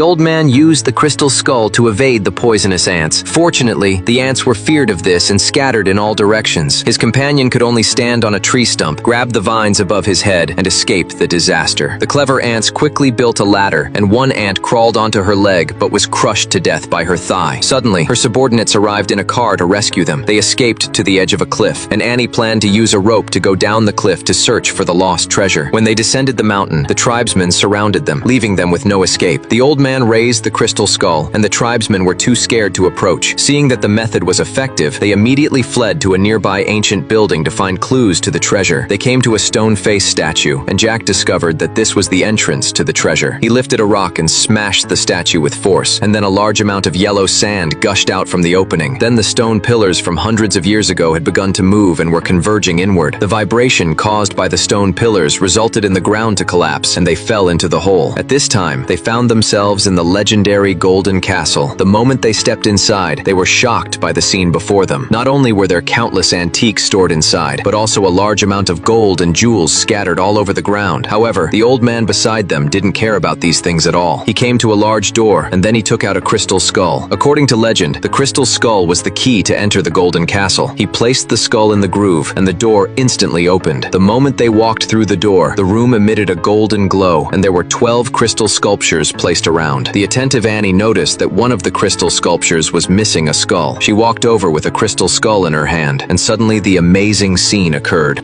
The old man used the crystal skull to evade the poisonous ants. Fortunately, the ants were feared of this and scattered in all directions. His companion could only stand on a tree stump, grab the vines above his head, and escape the disaster. The clever ants quickly built a ladder, and one ant crawled onto her leg but was crushed to death by her thigh. Suddenly, her subordinates arrived in a car to rescue them. They escaped to the edge of a cliff, and Annie planned to use a rope to go down the cliff to search for the lost treasure. When they descended the mountain, the tribesmen surrounded them, leaving them with no escape. The old man raised the crystal skull, and the tribesmen were too scared to approach. Seeing that the method was effective, they immediately fled to a nearby ancient building to find clues to the treasure. They came to a stone-faced statue, and Jack discovered that this was the entrance to the treasure. He lifted a rock and smashed the statue with force, and then a large amount of yellow sand gushed out from the opening. Then the stone pillars from hundreds of years ago had begun to move and were converging inward. The vibration caused by the stone pillars resulted in the ground to collapse, and they fell into the hole. At this time, they found themselves in the legendary Golden Castle. The moment they stepped inside, they were shocked by the scene before them. Not only were there countless antiques stored inside, but also a large amount of gold and jewels scattered all over the ground. However, the old man beside them didn't care about these things at all. He came to a large door, and then he took out a crystal skull. According to legend, the crystal skull was the key to enter the Golden Castle. He placed the skull in the groove, and the door instantly opened. The moment they walked through the door, the room emitted a golden glow, and there were 12 crystal sculptures placed around. The attentive Annie noticed that one of the crystal sculptures was missing a skull. She walked over with a crystal skull in her hand, and suddenly the amazing scene occurred.